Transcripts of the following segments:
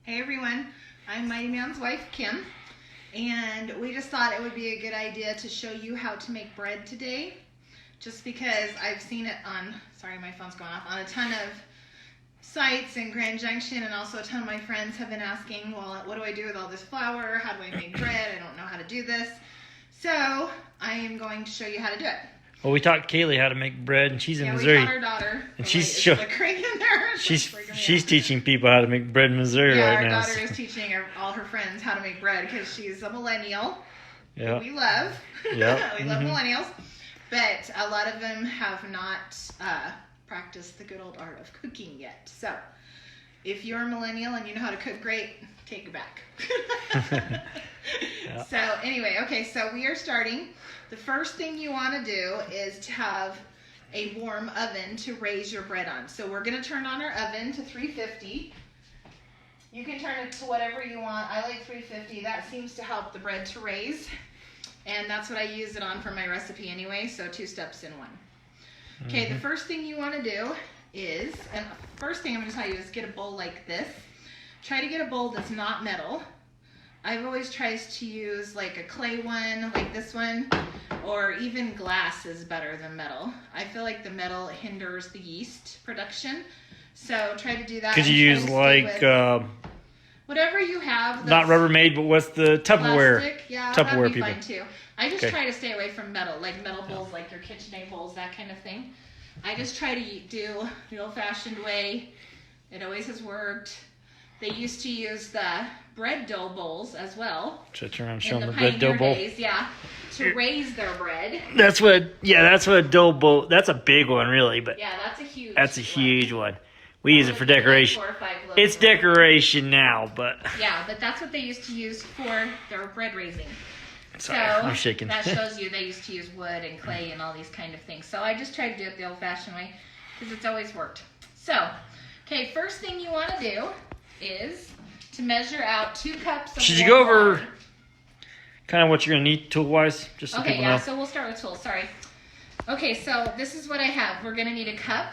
Hey everyone, I'm Mighty Man's wife Kim, and we just thought it would be a good idea to show you how to make bread today, just because I've seen it on, sorry my phone's going off, on a ton of sites in Grand Junction, and also a ton of my friends have been asking, well, what do I do with all this flour? How do I make bread? I don't know how to do this. So I am going to show you how to do it. Well, we taught Kaylee how to make bread, and she's in Missouri. We taught our daughter. And she's teaching people how to make bread in Missouri right now. Our daughter is teaching all her friends how to make bread because she's a millennial. Yeah. We love. Yeah. We love millennials, but a lot of them have not practiced the good old art of cooking yet. So, if you're a millennial and you know how to cook great, take it back. Yeah. So anyway, okay, so we are starting. The first thing you want to do is to have a warm oven to raise your bread on. So we're going to turn on our oven to 350. You can turn it to whatever you want. I like 350. That seems to help the bread to raise. And that's what I use it on for my recipe anyway, so 2 steps in one. Okay, the first thing you want to do is, and first thing I'm going to tell you is get a bowl like this. Try to get a bowl that's not metal. I've always tried to use like a clay one, like this one, or even glass is better than metal. I feel like the metal hinders the yeast production, so try to do that. Could you use like whatever you have? Not Rubbermaid, but what's the Tupperware? Plastic? Yeah, Tupperware that'd be people. fine too. I just try to stay away from metal, like metal bowls, like your KitchenAid bowls, that kind of thing. I just try to do the old-fashioned way. It always has worked. They used to use the bread dough bowls as well. Should I turn around and show in them the the bread dough bowl? days, yeah, to raise their bread. That's what a dough bowl. That's a big one, really, but Yeah, that's a huge. that's a huge one. We use it for decoration. Like 4 or 5 loaves It's of decoration now, but Yeah, but that's what they used to use for their bread raising. sorry, So I'm shaking. that shows you they used to use wood and clay and all these kind of things. So I just try to do it the old-fashioned way because it's always worked. So, okay, first thing you want to do is to measure out 2 cups of Should you go warm over water. kind of what you're gonna need tool-wise, just so Okay, people yeah, know? so we'll start with tools, sorry. Okay, so this is what I have. We're gonna need a cup,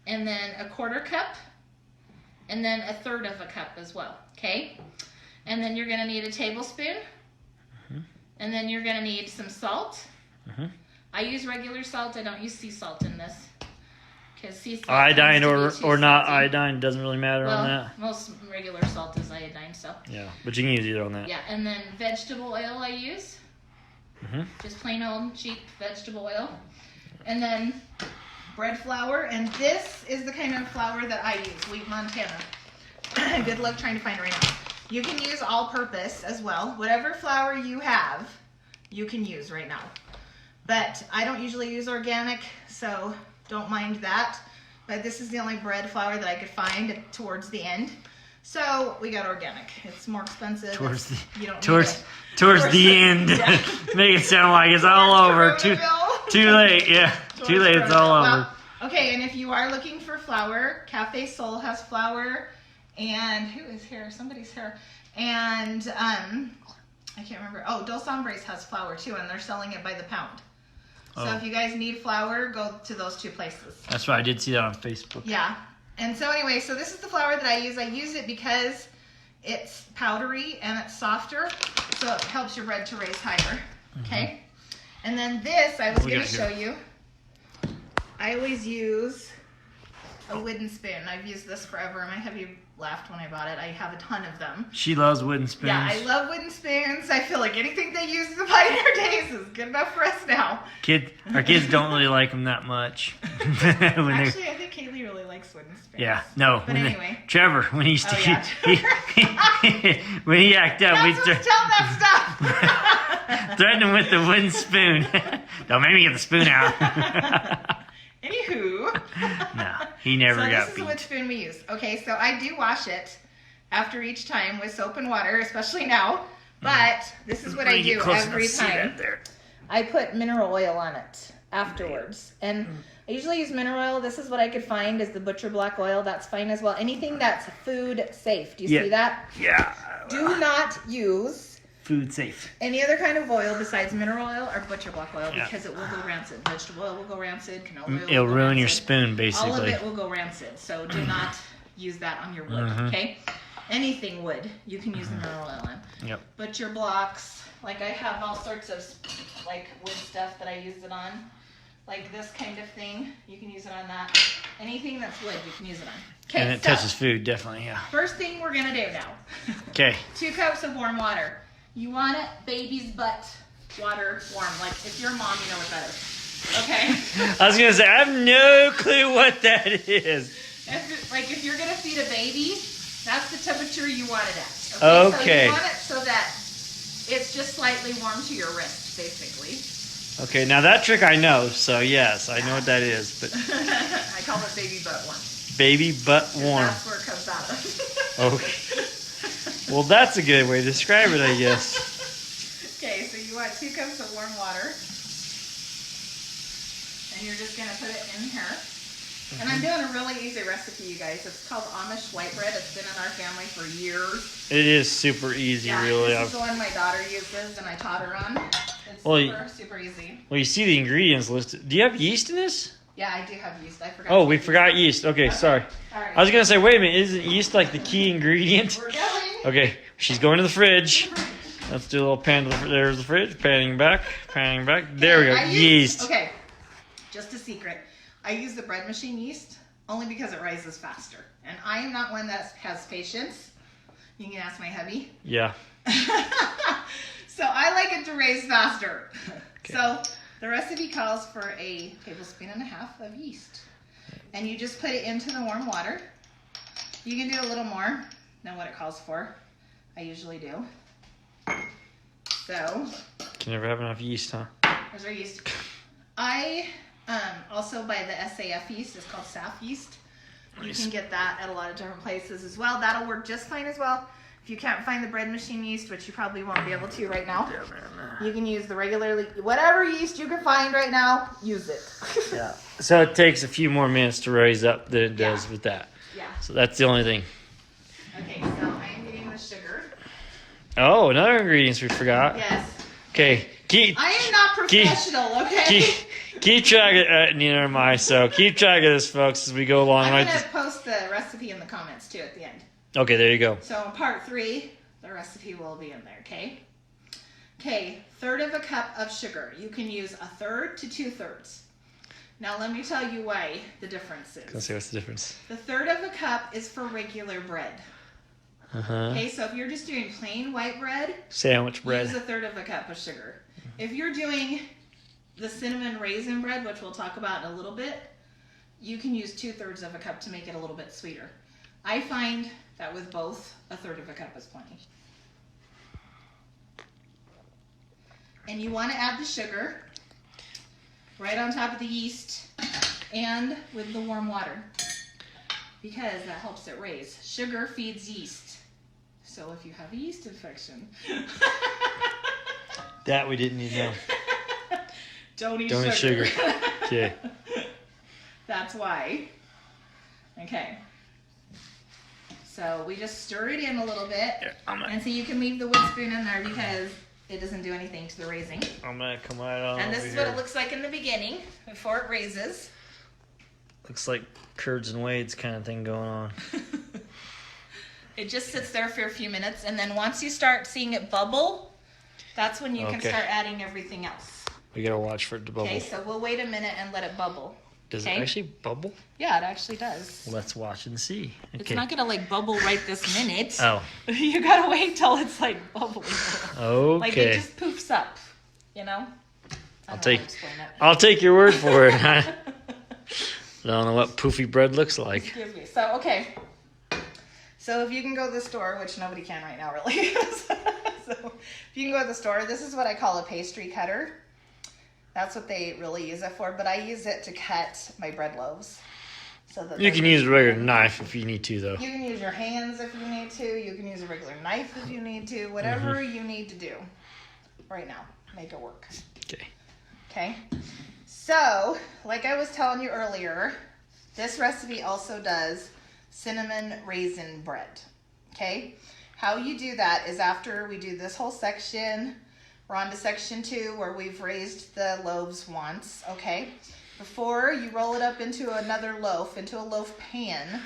and then a 1/4 cup, and then 1/3 of a cup as well, okay? And then you're gonna need a tablespoon, and then you're gonna need some salt. I use regular salt, I don't use sea salt in this. Because sea salt Iodine tends to be or too not salty. iodine doesn't really matter on that. Most regular salt is iodine, so. Yeah, but you can use either on that. Yeah, and then vegetable oil I use. Just plain old cheap vegetable oil. And then bread flour, and this is the kind of flour that I use, Wheat Montana. Good luck trying to find it right now. You can use all-purpose as well. Whatever flour you have, you can use right now. But I don't usually use organic, so don't mind that. But this is the only bread flour that I could find towards the end. So we got organic. It's more expensive. Towards the end. Yeah. Make it sound like it's all over. Too late. Yeah, too late. It's all over. Well, okay, and if you are looking for flour, Cafe Sol has flour, and who is here? Somebody's here. And I can't remember. Oh, Dos Hombres has flour too, and they're selling it by the pound. So if you guys need flour, go to those 2 places. That's right. I did see that on Facebook. Yeah. And so anyway, so this is the flour that I use. I use it because it's powdery and it's softer, so it helps your bread to raise higher. Okay. And then this, I was going to show you. I always use a wooden spoon. I've used this forever. My hubby laughed when I bought it. I have a ton of them. She loves wooden spoons. Yeah, I love wooden spoons. I feel like anything they used in the pioneer days is good enough for us now. Our kids don't really like them that much. Actually, I think Kaylee really likes wooden spoons. Yeah, no. But anyway. Trevor, when he used to, when he acted up, Not supposed to tell that stuff. threatened him with the wooden spoon. Don't make me get the spoon out. Anywho. No, he never got So this is beat. what spoon we use. Okay, so I do wash it after each time with soap and water, especially now. But this is what I do every time. I put mineral oil on it afterwards. And I usually use mineral oil. This is what I could find is the Butcher Black oil. That's fine as well. Anything that's food safe. Do you see that? Yeah. Do not use Food safe. any other kind of oil besides mineral oil or Butcher Black oil Yeah. because it will go rancid. Vegetable oil will go rancid. Canola oil It'll will go ruin your rancid. spoon, All of basically. it will go rancid. So do not use that on your wood, okay? Anything wood, you can use the mineral oil in. Yep. Butcher blocks, like I have all sorts of like wood stuff that I use it on. Like this kind of thing, you can use it on that. Anything that's wood, you can use it on. Okay, And it touches food, definitely, yeah. first thing we're gonna do now. Okay. 2 cups of warm water. You want it baby's butt water warm. Like if you're a mom, you know what that is. Okay? I was gonna say, I have no clue what that is. If you're gonna feed a baby, that's the temperature you want it at. Okay. So you want it so that it's just slightly warm to your wrist, basically. Okay, now that trick I know, so yes, I know what that is, but I call it baby butt warm. baby butt warm. That's where it comes out of. Okay. Well, that's a good way to describe it, I guess. Okay, so you want 2 cups of warm water. And you're just gonna put it in here. And I'm doing a really easy recipe, you guys. It's called Amish white bread. It's been in our family for years. It is super easy, really. This is the one my daughter uses and I taught her on. It's Well, super easy. Well, you see the ingredients listed. Do you have yeast in this? Yeah, I do have yeast. I forgot. Oh, we forgot yeast. Okay, sorry. All right. I was gonna say, wait a minute, isn't yeast like the key ingredient? We're going. Okay, she's going to the fridge. Let's do a little pan to the fridge. There's the fridge. Panning back. There we go. Yeast. Okay, just a secret. I use the bread machine yeast only because it rises faster. And I am not one that has patience. You can ask my hubby. Yeah. So I like it to raise faster. Okay. So the recipe calls for a 1.5 tablespoons of yeast. And you just put it into the warm water. You can do a little more than what it calls for. I usually do. So Can never have enough yeast, huh? there's our yeast. I also buy the SAF yeast. It's called SAF yeast. You Nice. can get that at a lot of different places as well. That'll work just fine as well. If you can't find the bread machine yeast, which you probably won't be able to right now, you can use the regular, whatever yeast you can find right now, use it. Yeah. So it takes a few more minutes to raise up than it does Yeah. with that. Yeah. So that's the only thing. Okay, so I am getting the sugar. Oh, another ingredients we forgot. Yes. Okay. I am not professional, okay? Keep track of neither am I, so keep track of this, folks, as we go along. I'm going to post the recipe in the comments, too, at the end. Okay, there you go. So in part 3, the recipe will be in there, okay? Okay, 1/3 cup of sugar. You can use 1/3 to 2/3. Now let me tell you why the difference is. Let's see what's the difference. The 1/3 cup is for regular bread. Uh-huh. Okay, so if you're just doing plain white bread, Sandwich bread. use 1/3 cup of sugar. If you're doing the cinnamon raisin bread, which we'll talk about in a little bit, you can use 2/3 cup to make it a little bit sweeter. I find that with both, 1/3 cup is plenty. And you want to add the sugar right on top of the yeast and with the warm water because that helps it raise. Sugar feeds yeast. So if you have a yeast infection, That we didn't need to know. don't eat Don't eat sugar. Okay. That's why. Okay. So we just stir it in a little bit. And so you can leave the wood spoon in there because it doesn't do anything to the raising. I'm gonna come right on. And this over is here. what it looks like in the beginning before it raises. Looks like curds and wades kind of thing going on. It just sits there for a few minutes, and then once you start seeing it bubble, that's when you can Okay. start adding everything else. We gotta watch for it to bubble. Okay, so we'll wait a minute and let it bubble. Does okay. it actually bubble? Yeah, it actually does. Let's watch and see. Okay. It's not gonna like bubble right this minute. Oh. You gotta wait till it's like bubbling. Okay. Like it just poofs up, you know? I don't know how to explain it. I'll take your word for it. I don't know what poofy bread looks like. Excuse me. So, okay. So if you can go to the store, which nobody can right now really. So if you can go to the store, this is what I call a pastry cutter. That's what they really use it for, but I use it to cut my bread loaves. So that You can use a regular knife if you need to, though. You can use your hands if you need to. You can use a regular knife if you need to. Whatever you need to do right now. Make it work. Okay. Okay. So, like I was telling you earlier, this recipe also does cinnamon raisin bread. Okay? How you do that is after we do this whole section, we're on to section 2 where we've raised the loaves once. Okay? Before you roll it up into another loaf, into a loaf pan,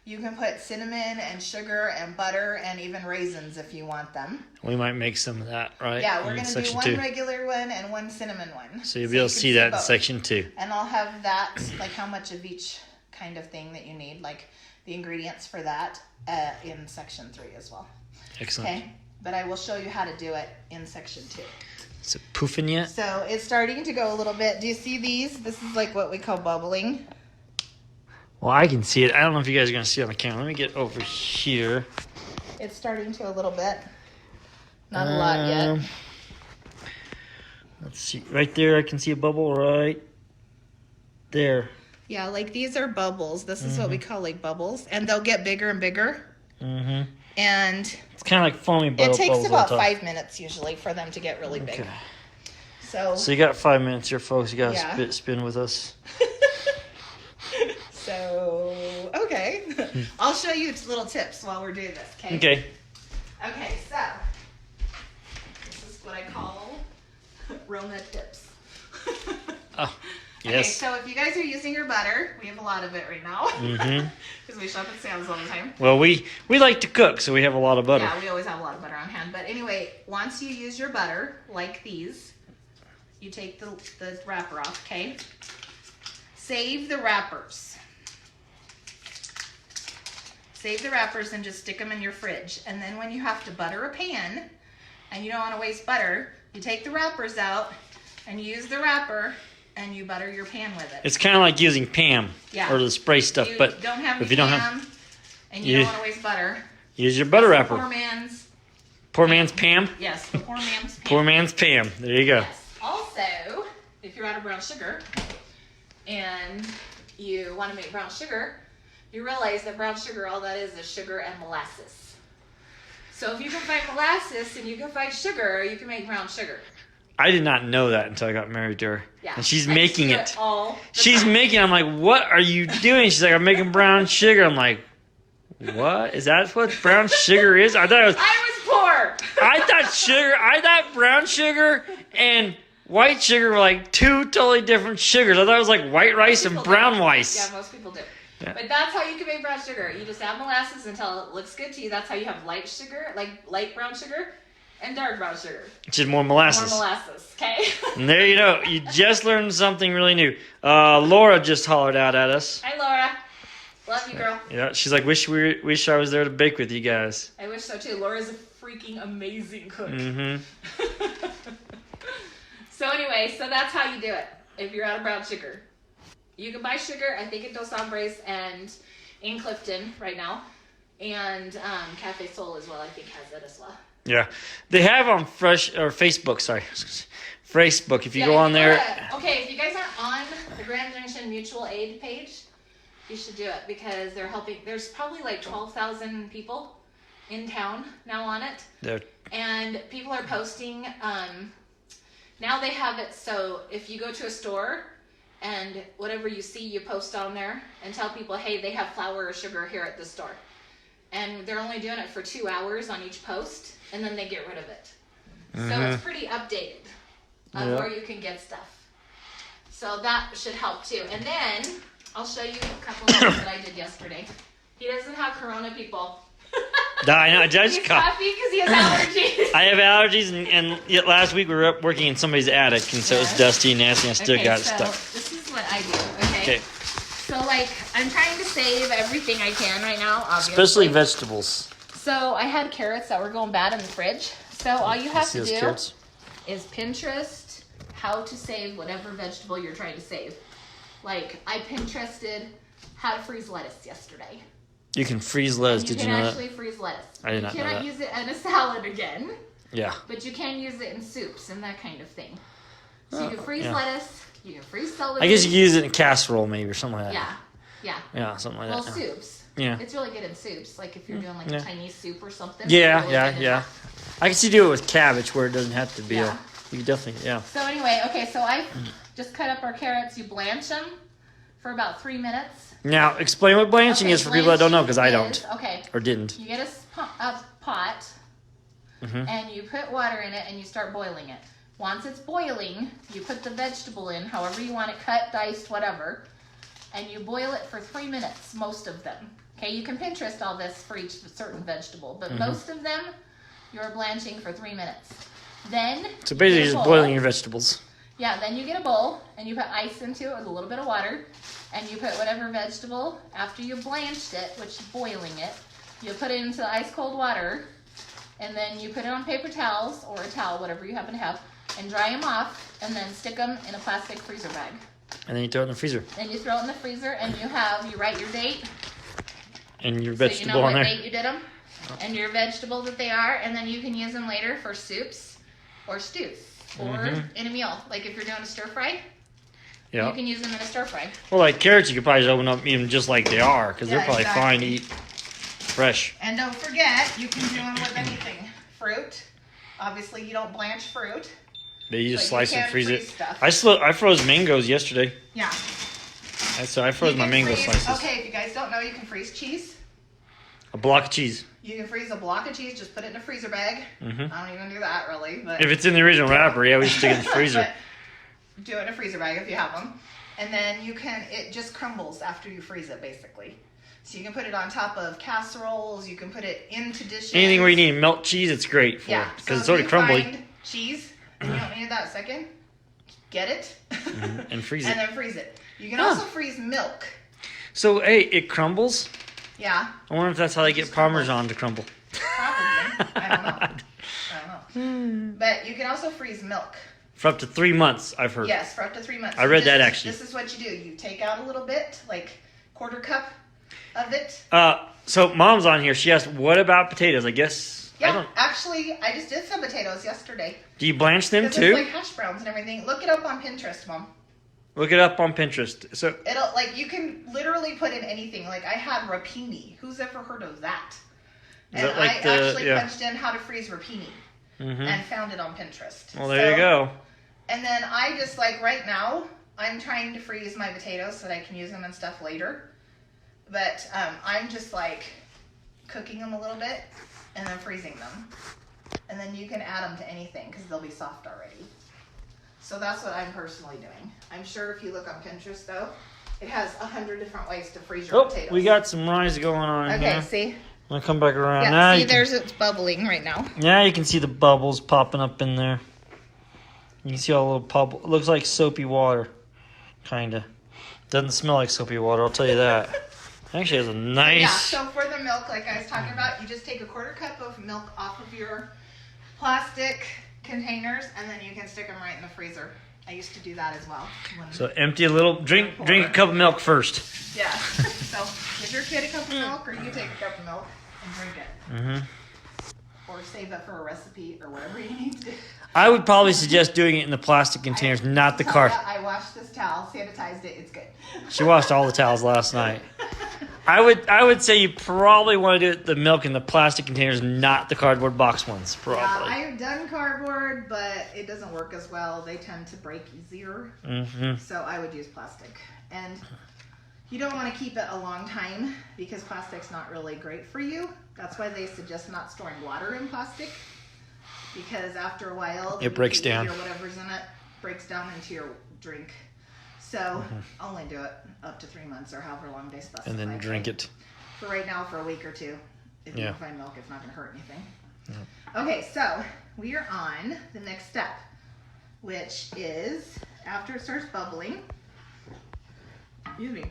You can put cinnamon and sugar and butter and even raisins if you want them. We might make some of that, right? Yeah, we're in going to do section one 2. regular one and one cinnamon one. So you'll be able to can see that in both. section 2. And I'll have that, like how much of each kind of thing that you need, like the ingredients for that in section 3 as well. Excellent. Okay, but I will show you how to do it in section 2. Is it poofing yet? So it's starting to go a little bit. Do you see these? This is like what we call bubbling. Well, I can see it. I don't know if you guys are going to see it on the camera. Let me get over here. It's starting to a little bit. Not a lot yet. Let's see. Right there, I can see a bubble right there. Yeah, like these are bubbles. This is what we call like bubbles. And they'll get bigger and bigger. Mm-hmm. And It's kind of like foamy it bubbles. takes on about top. 5 minutes usually for them to get really big. Okay. So So you got 5 minutes here, folks. You got to Yeah. spin with us. So, okay. I'll show you little tips while we're doing this, okay? Okay. Okay, so this is what I call Rona tips. Oh, Okay, yes. so if you guys are using your butter, we have a lot of it right now Mm-hmm. because we shop at Sam's all the time. Well, we like to cook, so we have a lot of butter. Yeah, we always have a lot of butter on hand. But anyway, once you use your butter, like these, you take the wrapper off, okay? Save the wrappers. Save the wrappers and just stick them in your fridge. And then when you have to butter a pan and you don't want to waste butter, you take the wrappers out and you use the wrapper and you butter your pan with it. It's kind of like using Pam Yeah. or the spray stuff, You but don't have if you don't have, ham and you you- don't want to waste butter. use your butter wrapper. Poor man's, Poor man's Pam. yes, the poor man's pan. Poor man's Pam. There you go. Yes. Also, if you're out of brown sugar and you want to make brown sugar, you realize that brown sugar, all that is sugar and molasses. So if you can find molasses and you can find sugar, you can make brown sugar. I did not know that until I got married to her. Yeah. And she's I making do it. all the She's time. making it. I'm like, what are you doing? She's like, I'm making brown sugar. I'm like, what? Is that what brown sugar is? I thought it was. I was poor. I thought brown sugar and white sugar were like two totally different sugars. I thought it was like white rice and People brown do. rice. Yeah, most people do. Yeah. But that's how you can make brown sugar. You just add molasses until it looks good to you. That's how you have light sugar, like light brown sugar, and dark brown sugar. Just more More molasses. molasses, okay? And there you go. You just learned something really new. Laura just hollered out at us. Hi, Laura. Love you, girl. Yeah, she's like, wish I was there to bake with you guys. I wish so too. Laura's a freaking amazing cook. Mm-hmm. So anyway, so that's how you do it if you're out of brown sugar. You can buy sugar, I think, at Dos Hombres and in Clifton right now. And Cafe Sol as well, I think, has it as well. Yeah, they have on Facebook. Sorry, Facebook. If you go on there, Okay, if you guys aren't on the Grand Junction Mutual Aid page, you should do it because they're helping. There's probably like 12,000 people in town now on it. they're And people are posting, now they have it so if you go to a store and whatever you see, you post on there and tell people, hey, they have flour or sugar here at the store. And they're only doing it for 2 hours on each post, and then they get rid of it. So it's pretty updated of Yeah. where you can get stuff. So that should help too. And then I'll show you a couple of things that I did yesterday. He doesn't have Corona, people. I know. I just He's caught. happy because he has allergies. I have allergies, and yet last week we were up working in somebody's attic, and so it was Yeah. dusty and nasty, and I still got it so stuck. this is what I do, okay? Okay, So, like, I'm trying to save everything I can right now, obviously. especially vegetables. So, I had carrots that were going bad in the fridge. So, all you have See to those do carrots? is Pinterest how to save whatever vegetable you're trying to save. Like, I Pinterested how to freeze lettuce yesterday. You can freeze lettuce. You Did you can know actually freeze lettuce. I did not know You cannot that. use it in a salad again, that? Yeah. but you can use it in soups and that kind of thing. So, Oh, you can freeze yeah. lettuce, you can freeze celery. I guess you can use it in casserole, maybe, or something like that. Yeah. Yeah, something like Well, that. soups. Yeah. It's really good in soups. Like if you're doing like Yeah. a Chinese soup or something. Yeah, it's really yeah, good in yeah. that. I can see do it with cabbage where it doesn't have to be. Yeah. You can definitely, yeah. So anyway, okay, so I just cut up our carrots. You blanch them for about 3 minutes. Now, explain what blanching is for people that don't know, because I blanching don't is- Okay, or didn't. you get a pot Mhm. and you put water in it and you start boiling it. Once it's boiling, you put the vegetable in, however you want it cut, diced, whatever, and you boil it for 3 minutes, most of them. Okay, you can Pinterest all this for each certain vegetable, but most of them you're blanching for 3 minutes. Then So basically, you get a just bowl. boiling your vegetables. Yeah, then you get a bowl and you put ice into it with a little bit of water, and you put whatever vegetable after you blanched it, which is boiling it. You put it into the ice cold water, and then you put it on paper towels or a towel, whatever you happen to have, and dry them off, and then stick them in a plastic freezer bag. And then you throw it in the freezer. Then you throw it in the freezer, and you write your date. And your So you vegetable know on what there. date you did them, and your vegetable that they are, and then you can use them later for soups or stews or in a meal. Like if you're doing a stir fry, Yeah. you can use them in a stir fry. Well, like carrots, you could probably just open up and eat them just like they are, because Yeah, they're probably fine to exactly. eat fresh. And don't forget, you can do them with anything. Fruit. Obviously, you don't blanch fruit. They just But you slice and can freeze it. freeze stuff. I froze mangoes yesterday. Yeah. So I froze You my can mango freeze- slices. Okay, if you guys don't know, you can freeze cheese. A block of cheese. You can freeze a block of cheese. Just put it in a freezer bag. Mhm. I don't even do that really, but If it's in the original wrapper, yeah, we just stick it in the freezer. But do it in a freezer bag if you have them, and then it just crumbles after you freeze it, basically. So you can put it on top of casseroles. You can put it into dishes. Anything where you need to melt cheese, it's great for. Yeah, Because it's so if already you crumbly. find cheese and you don't need that second, get it And freeze and it. then freeze it. You can Huh. also freeze milk. So, hey, it crumbles. Yeah, I wonder if that's how they get Just crumbles. Parmesan to crumble. probably. I don't know. I don't know. But you can also freeze milk. For up to 3 months, I've heard. Yes, for up to 3 months. I read that, This- actually. This is what you do. You take out a little bit, like quarter cup of it. So Mom's on here. She asked, "What about potatoes?" I guess I Yeah, don't. actually, I just did some potatoes yesterday. Do you blanch them Because too? it's like hash browns and everything. Look it up on Pinterest, Mom. Look it up on Pinterest. So It'll like you can literally put in anything. Like I had rapini. Who's ever heard of that? Is And that like I the- actually yeah. punched in how to freeze rapini Mhm. and found it on Pinterest. Well, there you So- go. And then I just like right now, I'm trying to freeze my potatoes so that I can use them and stuff later. But I'm just like cooking them a little bit and then freezing them. And then you can add them to anything because they'll be soft already. So that's what I'm personally doing. I'm sure if you look on Pinterest though, it has 100 different ways to freeze your Oh, potatoes. we got some rise going on Okay, here. see? I'm gonna come back around. Yeah, now see, you can, there's it's bubbling right now. now you can see the bubbles popping up in there. You can see all the little bubble. It looks like soapy water, kinda. Doesn't smell like soapy water. I'll tell you that. Actually, has a Yeah, nice. so for the milk, like I was talking about, you just take a quarter cup of milk off of your plastic containers, and then you can stick them right in the freezer. I used to do that as well. So empty a little. Drink a cup of milk first. Yeah. So give your kid a cup of milk, or you take a cup of milk and drink it, Mhm. or save it for a recipe or whatever you need to do. I would probably suggest doing it in the plastic containers, not the cart. I washed this towel, sanitized it. It's good. She washed all the towels last night. I would say you probably want to do it, the milk in the plastic containers, not the cardboard box ones. Yeah, Probably. I've done cardboard, but it doesn't work as well. They tend to break easier. Mm-hmm. So I would use plastic. And you don't want to keep it a long time because plastic's not really great for you. That's why they suggest not storing water in plastic. Because after a while, the It breaks BPA down. or whatever's in it breaks down into your drink. So only do it up to 3 months or however long they specify. And then drink it. For right now, for a week or two. If you Yeah. can find milk, it's not going to hurt anything. Okay, so we are on the next step, which is after it starts bubbling, excuse me,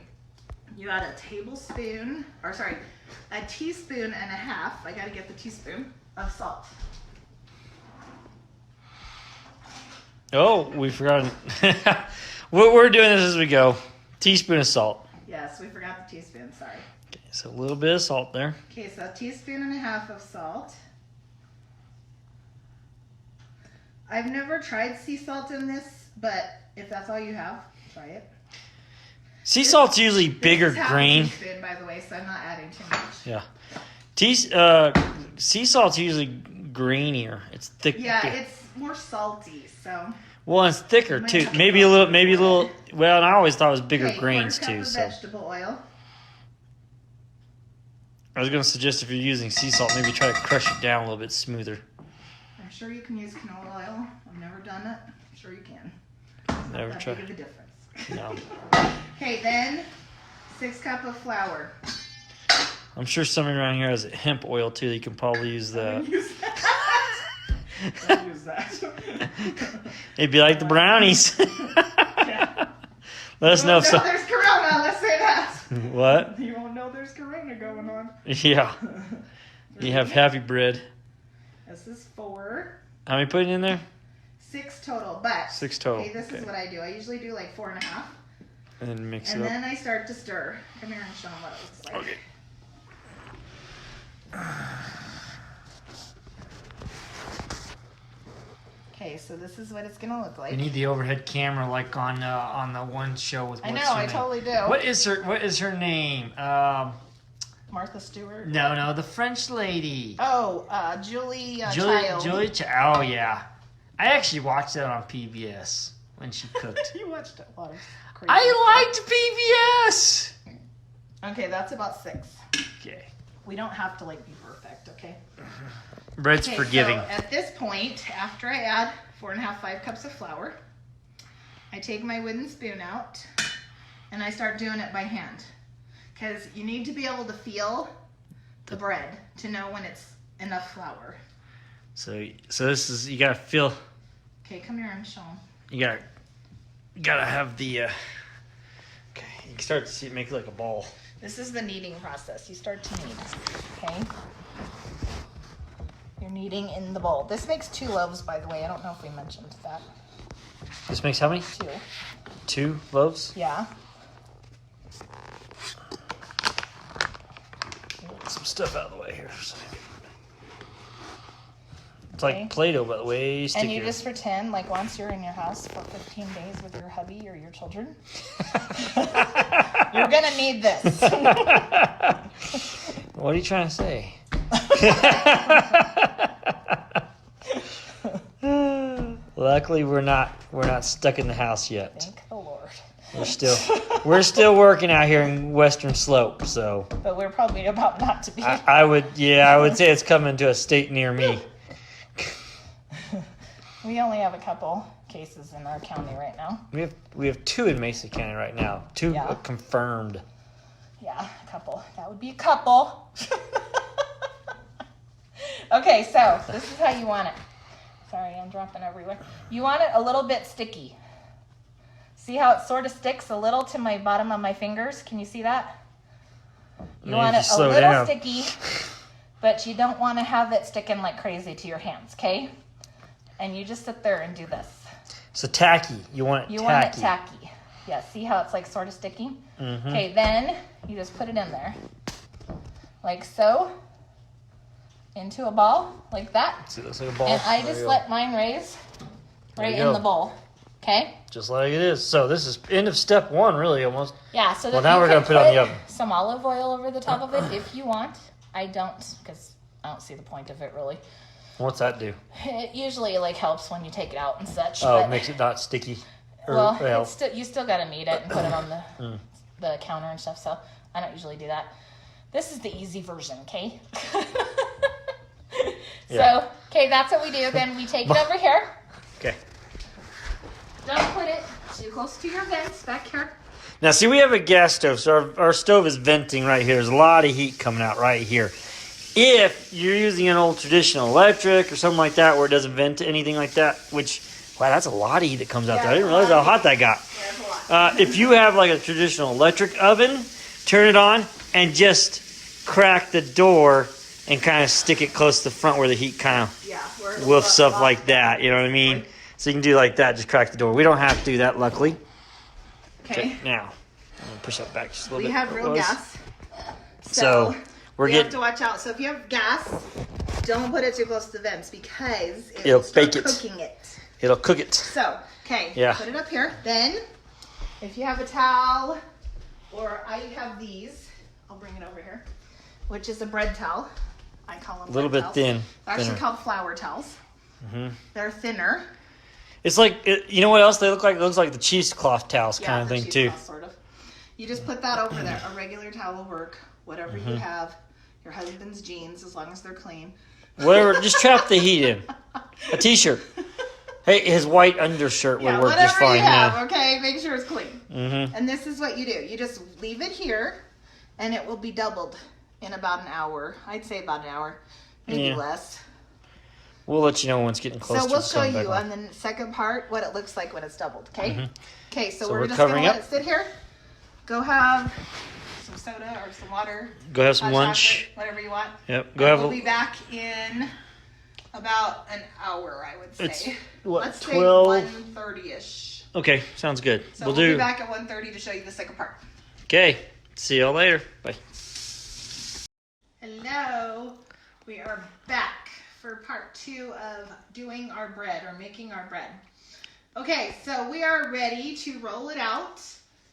you add a teaspoon and a half, I gotta get the teaspoon, of salt. Oh, we forgot. We're doing this as we go. Teaspoon of salt. Yes, we forgot the teaspoon, sorry. Okay, so a little bit of salt there. Okay, so a teaspoon and a half of salt. I've never tried sea salt in this, but if that's all you have, try it. Sea salt's usually bigger This is half a grain. teaspoon, by the way, so I'm not adding too much. Yeah. Sea salt's usually grainier. It's thick. Yeah, it's more salty, so. Well, it's thicker Might too. have to Maybe a little. Well, and I always thought it was bigger Okay, grains quarter cup too. of So vegetable oil. I was gonna suggest if you're using sea salt, maybe try to crush it down a little bit smoother. I'm sure you can use canola oil. I've never done it. I'm sure you can. Never Not tried. big of a difference. No. Okay, then 6 cups of flour. I'm sure somebody around here has hemp oil too. You can probably use that. Use that. Don't use that. It'd be like the brownies. Let us know if there's Corona. Let's say that. What? You won't know there's Corona going on. Yeah. You have happy bread. This is 4. How many putting in there? 6 total, but 6 total. okay, this is what I do. I usually do like 4.5. And then mix it And up. then I start to stir. Come here and show them what it looks like. Okay. Okay, so this is what it's gonna look like. We need the overhead camera like on the one show with. I know, what's her I name? totally do. What is her name? Martha Stewart? No, the French lady. Oh, Julie Child. Julie Child. Oh yeah, I actually watched that on PBS when she cooked. You watched a lot of crazy I liked PBS. stuff. Okay, that's about 6. Okay. We don't have to like be perfect, okay? Bread's Okay, forgiving. So at this point, after I add 4.5, 5 cups of flour, I take my wooden spoon out and I start doing it by hand. Because you need to be able to feel the bread to know when it's enough flour. So this is, you gotta feel. Okay, come here and show them. You gotta have the. Okay, you can start to see it make it like a ball. This is the kneading process. You start to knead, okay? You're kneading in the bowl. This makes 2 loaves, by the way. I don't know if we mentioned that. This makes how many? 2. 2 loaves. Yeah. Get some stuff out of the way here. It's Okay. like Play-Doh, by the way. And you just pretend like once you're in your house for 15 days with your hubby or your children, you're gonna need this. What are you trying to say? Luckily, we're not stuck in the house yet. Thank the Lord. We're still working out here in Western Slope, so But we're probably about not to be. I would say it's coming to a state near me. We only have a couple cases in our county right now. We have 2 in Mesa County right now. 2 Yeah. confirmed. Yeah, a couple. That would be a couple. Okay, so this is how you want it. Sorry, I'm dropping everywhere. You want it a little bit sticky. See how it sort of sticks a little to my bottom of my fingers? Can you see that? You want it a little sticky, but you don't want to have it sticking like crazy to your hands, okay? And you just sit there and do this. So tacky. You want it tacky. You want it tacky. Yeah, see how it's like sort of sticky? Mm-hmm. Okay, then you just put it in there. Like so. Into a ball, like that. See, it looks like a ball. And I There just you go. let mine raise There right you in go. the bowl. Okay? Just like it is. So this is end of step 1, really, almost. Yeah, so Well, that now you we're can gonna put it on the oven. some olive oil over the top of it if you want. I don't, because I don't see the point of it really. What's that do? It usually like helps when you take it out and such. Oh, but, it makes it not sticky. well, well, it's still, you still got to knead it and put it on Mm. the counter and stuff. So I don't usually do that. This is the easy version, okay? Yeah. So, okay, that's what we do. Then we take it over here. okay. Don't put it too close to your vents back here. Now, see, we have a gas stove, so our stove is venting right here. There's a lot of heat coming out right here. If you're using an old traditional electric or something like that where it doesn't vent to anything like that, which, wow, that's a lot of heat that comes out Yeah, there. I didn't realize how hot that got. There's a lot. If you have like a traditional electric oven, turn it on and just crack the door and kind of stick it close to the front where the heat kind of Yeah, we're woofs up like that. You know what I mean? So you can do like that, just crack the door. We don't have to do that, luckily. Okay. Now, I'm going to push that back just a little We bit. have There it real was. gas. So, we're we have getting... to watch out. So if you have gas, don't put it too close to the vents because It'll will start bake it. cooking it. It'll cook it. So, okay, Yeah. put it up here. Then, if you have a towel, or I have these, I'll bring it over here, which is a bread towel. I call them A little bread bit towels. thin. They're actually Thinner. called flour towels. They're thinner. It's like, you know what else they look like? It looks like the cheesecloth towels kind of the thing, too. cheesecloth, sort of. You just put that over there. A regular towel will work. Whatever you have. Your husband's jeans, as long as they're clean. Whatever, just trap the heat in. A t-shirt. Hey, his white undershirt would work whatever just fine. you have, okay? Make sure it's clean. Mm-hmm. And this is what you do. You just leave it here, and it will be doubled in about an hour. I'd say about an hour, maybe Yeah. less. We'll let you know when it's getting close So to we'll show coming back you on. on the second part what it looks like when it's doubled, okay? Okay, so, So we're we're just gonna covering let up. it sit here. Go have some soda or some water. Go have some hot lunch. chocolate, whatever you want. Yep. And Go have we'll a. be back in about an hour, I would say. It's, what, Let's 12? say 1:30ish. Okay, sounds good. So we'll we'll do. be back at 1:30 to show you the second part. Okay. See y'all later. Bye. Hello, we are back for part 2 of doing our bread or making our bread. Okay, so we are ready to roll it out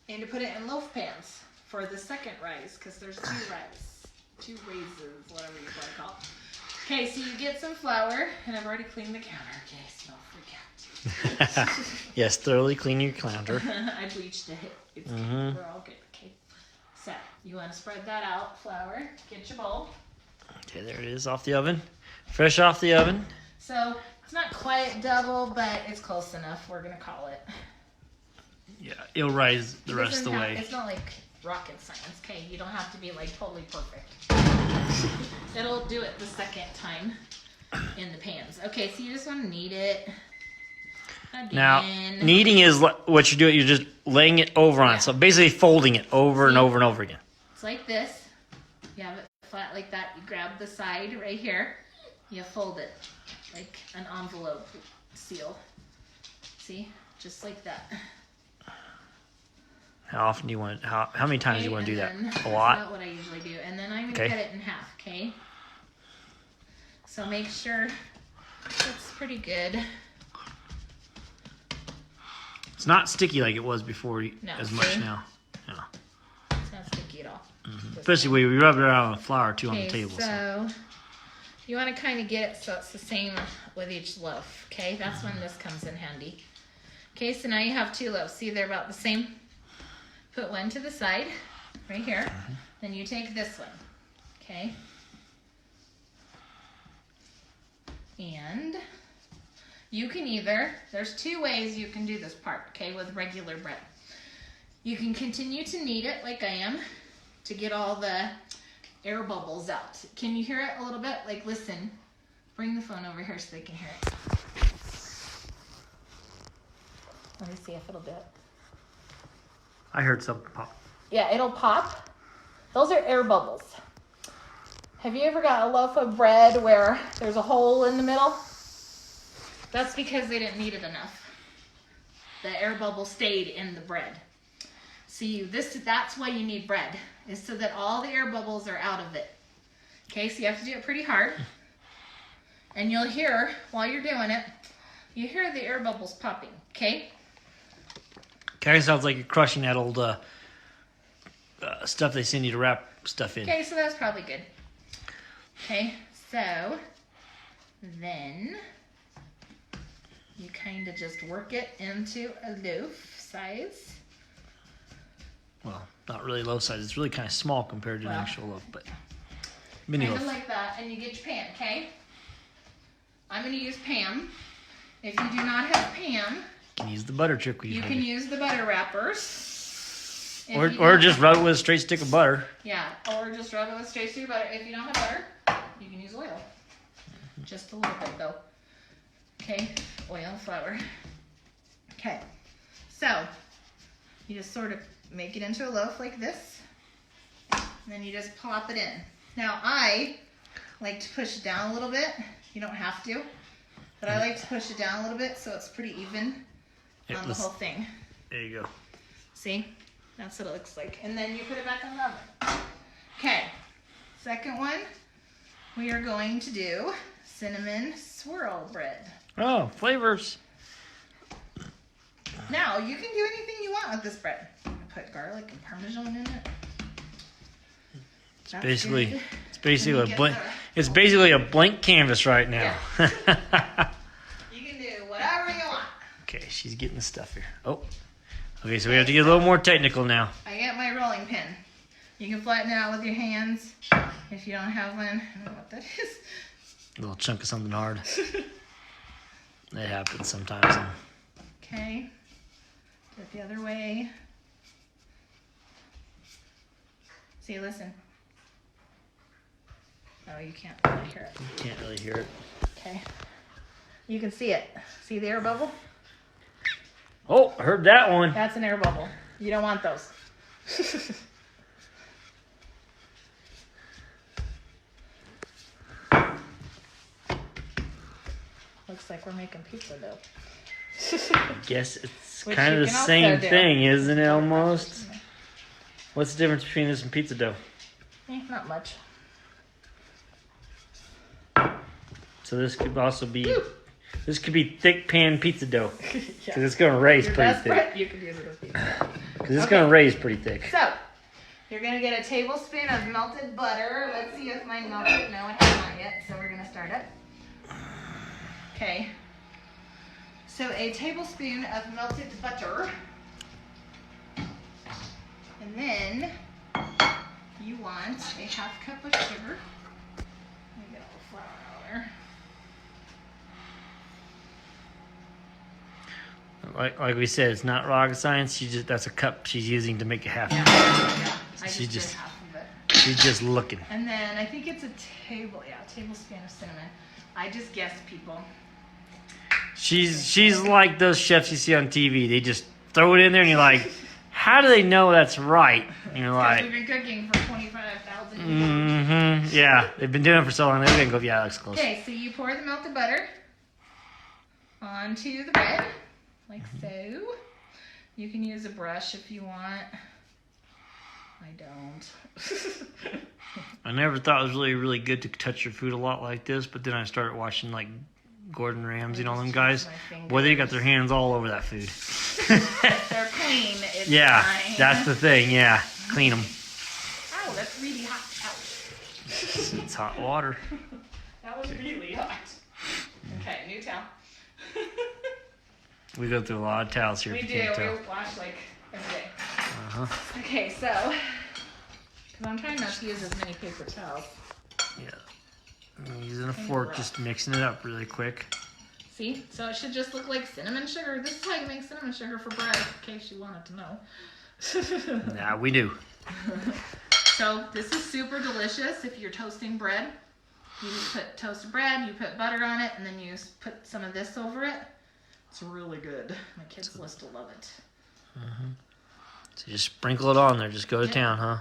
and to put it in loaf pans for the second rise, because there's 2 raises, whatever you want to call it. Okay, so you get some flour, and I've already cleaned the counter, okay, so don't forget. Yes, thoroughly clean your counter. I bleached it. It's good. We're all good, okay. So, you want to spread that out, flour, get your bowl. Okay, there it is off the oven. Fresh off the oven. So it's not quite double, but it's close enough. We're gonna call it. Yeah, it'll rise the rest of the way. It's not like rocket science, okay? You don't have to be like totally perfect. It'll do it the second time in the pans. Okay, so you just want to knead it. Again. Now, kneading is what you're doing. You're just laying it over on it. So basically folding it over and over and over again. It's like this. You have it flat like that. You grab the side right here. You fold it like an envelope seal. See? Just like that. How often do you want it? How many times do you want to do that? That's A lot? about what I usually do. And then I'm going to Okay. cut it in half, okay? So make sure it's pretty good. It's not sticky like it was before No, as much see? now. No. It's not sticky at all. Especially when we rub it around with flour too on the Okay, table. so you want to kind of get it so it's the same with each loaf, okay? That's when this comes in handy. Okay, so now you have 2 loaves. See, they're about the same. Put one to the side, right here. Then you take this one, okay? And you can either, there's 2 ways you can do this part, okay, with regular bread. You can continue to knead it like I am to get all the air bubbles out. Can you hear it a little bit? Like, listen. Bring the phone over here so they can hear it. Let me see if it'll do it. I heard something pop. Yeah, it'll pop. Those are air bubbles. Have you ever got a loaf of bread where there's a hole in the middle? That's because they didn't knead it enough. The air bubble stayed in the bread. See, that's why you need bread, is so that all the air bubbles are out of it. Okay, so you have to do it pretty hard. And you'll hear, while you're doing it, you hear the air bubbles popping, okay? Kind of sounds like you're crushing that old stuff they send you to wrap stuff in. Okay, so that's probably good. Okay, so then you kind of just work it into a loaf size. Well, not really loaf size. It's really kind of small compared to an Well, actual loaf, but mini Kind of loaf. like that, and you get your pan, okay? I'm going to use Pam. If you do not have Pam, You can use the butter trick we you have. can use the butter wrappers. If Or you don't just have- rub it with a straight stick of butter. Yeah, or just rub it with straight through butter. If you don't have butter, you can use oil. Just a little bit though. Okay, oil, flour. Okay, so you just sort of make it into a loaf like this. And then you just plop it in. Now I like to push it down a little bit. You don't have to. But I like to push it down a little bit so it's pretty even on the whole thing. There you go. See? That's what it looks like. And then you put it back in the oven. Okay. Second one, we are going to do cinnamon swirl bread. Oh, flavors. Now, you can do anything you want with this bread. Put garlic and Parmesan in it. That's Basically, good. it's basically Let a me get blank. the- It's basically a blank canvas right now. You can do whatever you want. Okay, she's getting the stuff here. Oh, okay. So we have to get a little more technical now. I got my rolling pin. You can flatten it out with your hands if you don't have one. I don't know what that is. A little chunk of something hard. That happens sometimes. Okay. Do it the other way. See, listen. Oh, you can't really hear it. You can't really hear it. Okay. You can see it. See the air bubble? Oh, heard that one. That's an air bubble. You don't want those. Looks like we're making pizza dough. I guess it's Which kind you of the can also same do. thing, isn't it, almost? What's the difference between this and pizza dough? Not much. So this could also be, Woo. this could be thick pan pizza dough. Yeah. Because it's going to raise Your pretty best thick. bread, you can use it as pizza. Because it's Okay. going to raise pretty thick. So, you're going to get a tablespoon of melted butter. Let's see if mine melted. No, it has not yet, so we're going to start it. Okay. So, a tablespoon of melted butter. And then, you want a half cup of sugar. Let me get all the flour out there. Like we said, it's not rocket science. That's a cup she's using to make it half. Yeah. I She just just- did half of it. She's just looking. And then I think it's a tablespoon of cinnamon. I just guessed, people. She's like those chefs you see on TV. They just throw it in there, and you're like, how do they know that's right? And you're Because we've like, been cooking for 25,000 years. mm-hmm. Yeah, they've been doing it for so long. They're gonna go, yeah, that looks close. Okay, so you pour the melted butter onto the bread, like so. You can use a brush if you want. I don't. I never thought it was really, really good to touch your food a lot like this, but then I started watching like Gordon Ramsay and all them guys. Boy, they got their hands all over that food. If they're clean, it's Yeah, fine. that's the thing. Yeah, clean them. Ow, that's really hot. Ow. It's hot water. That was really hot. Okay, new towel. We go through a lot of towels here. We if do. you can't tell. We wash like every day. Uh-huh. Okay, so, because I'm trying not to use as many paper towels. Yeah. I'm using a fork, just mixing it up really quick. See? So it should just look like cinnamon sugar. This is how you make cinnamon sugar for bread, in case you wanted to know. Yeah, we do. So this is super delicious if you're toasting bread. You just put toasted bread, you put butter on it, and then you put some of this over it. It's really good. My kids list will love it. So you just sprinkle it on there. Just go to Yeah. town, huh?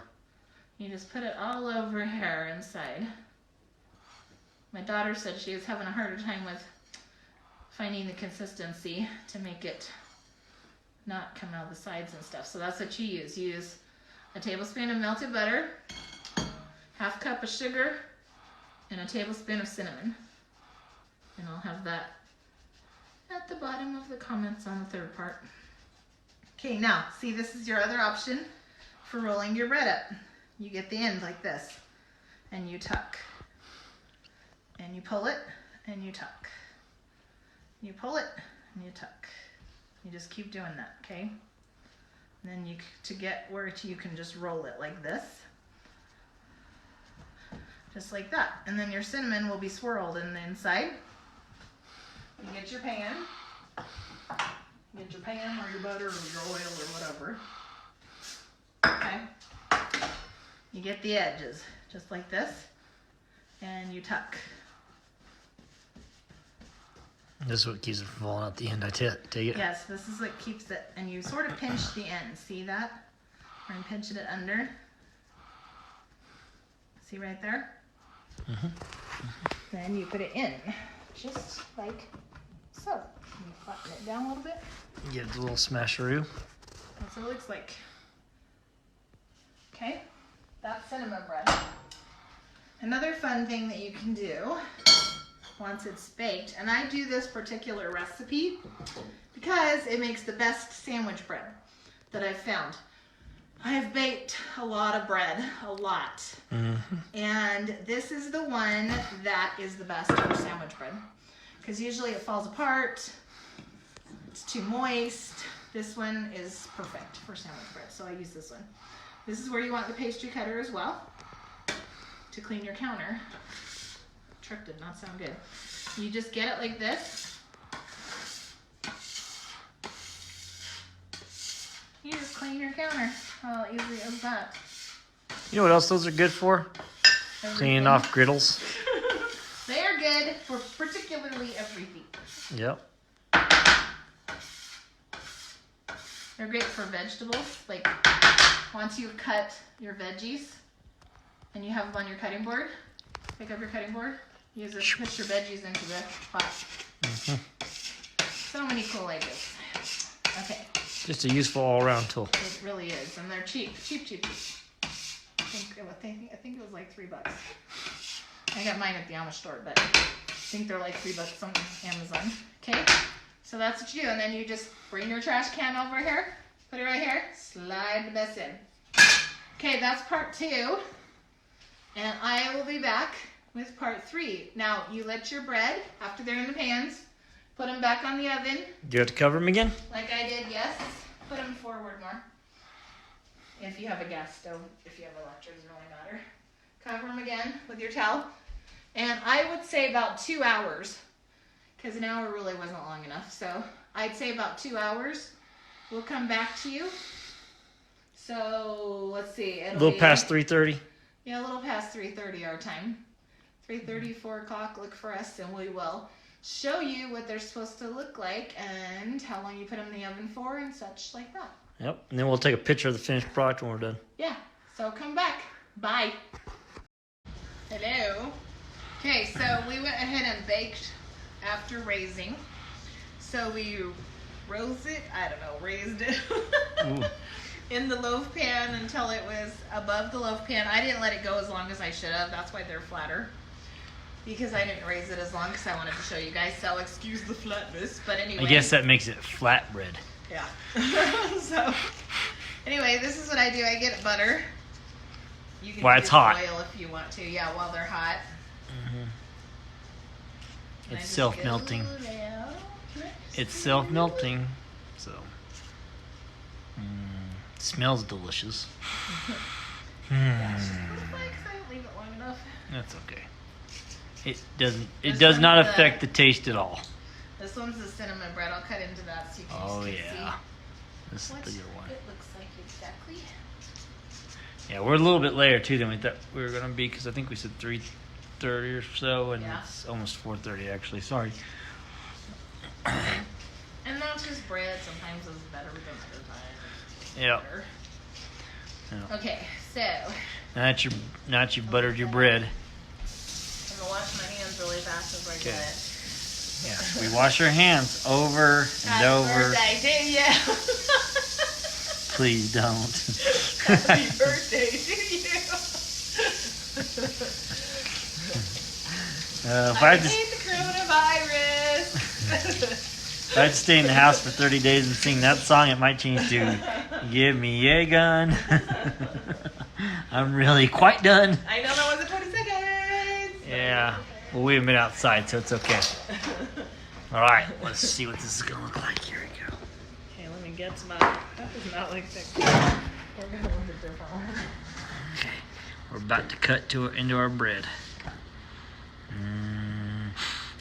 You just put it all over here inside. My daughter said she was having a harder time with finding the consistency to make it not come out of the sides and stuff. So that's what you use. You use a tablespoon of melted butter, half cup of sugar, and a tablespoon of cinnamon. And I'll have that at the bottom of the comments on the third part. Okay, now, see, this is your other option for rolling your bread up. You get the end like this, and you tuck. And you pull it, and you tuck. You pull it, and you tuck. You just keep doing that, okay? And then to get where you can just roll it like this. Just like that. And then your cinnamon will be swirled in the inside. You get your pan. Get your pan or your butter or your oil or whatever. Okay. You get the edges, just like this. And you tuck. This is what keeps it from falling out the end, I take it. Yes, this is what keeps it. And you sort of pinch the end. See that? Where I'm pinching it under. See right there? Then you put it in. Just like so. You flatten it down a little bit. Get a little smasheroo. That's what it looks like. Okay, that's cinnamon bread. Another fun thing that you can do once it's baked, and I do this particular recipe because it makes the best sandwich bread that I've found. I've baked a lot of bread, a lot. And this is the one that is the best for sandwich bread. Because usually it falls apart, it's too moist. This one is perfect for sandwich bread, so I use this one. This is where you want the pastry cutter as well to clean your counter. Trick did not sound good. You just get it like this. You just clean your counter. How easy is that? You know what else those are good for? Cleaning off griddles. They are good for particularly everything. Yep. They're great for vegetables. Like once you've cut your veggies and you have them on your cutting board, pick up your cutting board, use it to push your veggies into the pot. So many cool ideas. Okay. Just a useful all-around tool. It really is, and they're cheap. I think it was like $3. I got mine at the Amish store, but I think they're like $3 on Amazon. Okay, so that's what you do, and then you just bring your trash can over here, put it right here, slide this in. Okay, that's part 2, and I will be back with part 3. Now, you let your bread, after they're in the pans, put them back on the oven. Do you have to cover them again? Like I did, yes. Put them forward more. If you have a gas stove, if you have electric, it doesn't really matter. Cover them again with your towel. And I would say about 2 hours, because an hour really wasn't long enough. So I'd say about 2 hours. We'll come back to you. So let's see. A little past 3:30. Yeah, a little past 3:30 our time. 3:30, 4 o'clock, look for us and we will show you what they're supposed to look like and how long you put them in the oven for and such like that. Yep, and then we'll take a picture of the finished product when we're done. Yeah, so come back. Bye. Hello. Okay, so we went ahead and baked after raising. So we raised it in the loaf pan until it was above the loaf pan. I didn't let it go as long as I should have. That's why they're flatter. Because I didn't raise it as long because I wanted to show you guys. So excuse the flatness. But anyway. I guess that makes it flatbread. Yeah. So anyway, this is what I do. I get butter. You can While use it's hot. oil if you want to. Yeah, while they're hot. It's self-melting. It's self-melting. So. Smells delicious. Yeah, it's just like, 'cause I don't leave it long enough. That's okay. It does not affect the taste at all. This one's the cinnamon bread. I'll cut into that so you can see This is what the good one. it looks like exactly. Yeah, we're a little bit later too than we thought we were gonna be because I think we said 3:30 or so, and Yeah. it's almost 4:30 actually. Sorry. And not just bread. Sometimes it's better than other times. Yeah. Yeah. Okay, so Now that you've buttered your bread. I'm gonna wash my hands really fast before I get Okay. it. Yeah, we wash our hands over and Happy over. birthday to you. Please don't. Happy birthday to you. If I I just hate the coronavirus. if I had to stay in the house for 30 days and sing that song, it might change to "Give Me a Gun." I'm really quite done. I know that wasn't 20 seconds. Yeah. Well, we haven't been outside, so it's okay. All right, let's see what this is gonna look like. Here we go. Okay, let me get to my. That does not look sexy. We're gonna look a different one. Okay, we're about to cut into our bread.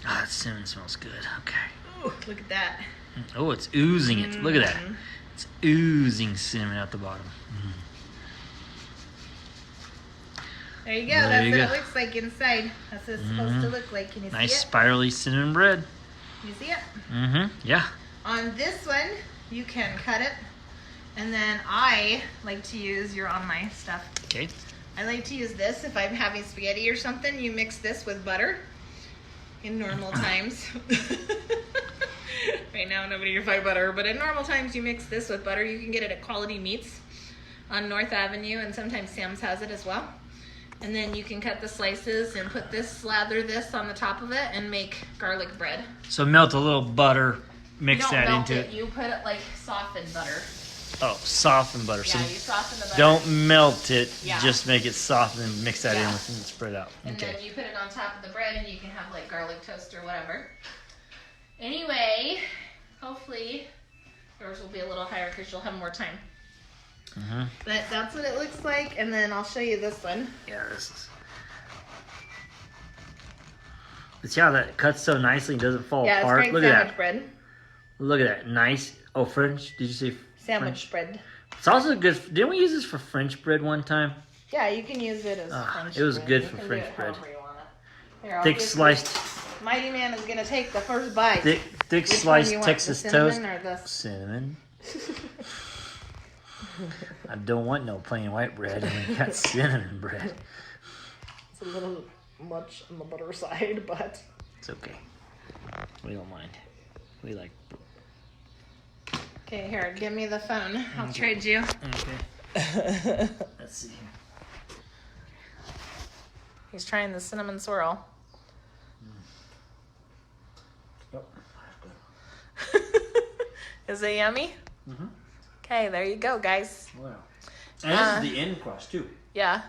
That cinnamon smells good. Okay. Ooh, look at that. Oh, it's oozing it. Look at that. It's oozing cinnamon out the bottom. There you go. There That's you what go. it looks like inside. That's what it's supposed to look like. Can you Nice see it? spirally cinnamon bread. You see it? Yeah. On this one, you can cut it. And then I like to use, you're on my stuff. Okay. I like to use this if I'm having spaghetti or something. You mix this with butter in normal times. Right now, nobody can find butter, but in normal times, you mix this with butter. You can get it at Quality Meats on North Avenue, and sometimes Sam's has it as well. And then you can cut the slices and put this, slather this on the top of it, and make garlic bread. So melt a little butter, mix You don't that melt into it. You put it like softened butter. Oh, soften butter. Yeah, So you soften the butter. don't melt it. Yeah. Just make it soft and mix that in Yeah. with and spread out. And Okay. then you put it on top of the bread, and you can have like garlic toast or whatever. Anyway, hopefully yours will be a little higher because you'll have more time. But that's what it looks like, and then I'll show you this one. Yeah, this is. But see how that cuts so nicely and doesn't fall Yeah, it's apart? great Look sandwich at that. bread. Look at that. Nice. Oh, French. Did you say Sandwich French? bread. It's also good. Didn't we use this for French bread one time? Yeah, you can use it as French it was bread. good You for can French do it bread. however you want it. Here, I'll Thick give sliced, you- Mighty Man is gonna take the first bite. thick Which one sliced you want, Texas the toast. cinnamon or the... Cinnamon. I don't want no plain white bread. I got cinnamon bread. It's a little much on the butter side, but It's okay. We don't mind. We like. okay. Here, give me the phone. I'll trade you. Okay. Let's see here. He's trying the cinnamon swirl. Oh, Is it yummy? Mhm. Okay, there you go, guys. wow. And this is the end crust too. Yeah.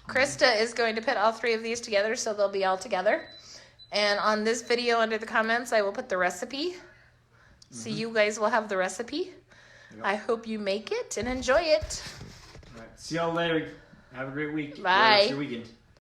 Krista is going to put all three of these together so they'll be all together. And on this video under the comments, I will put the recipe. So you guys will have the recipe. Yep. I hope you make it and enjoy it. All right. See y'all later. Have a great week. Bye. Your weekend.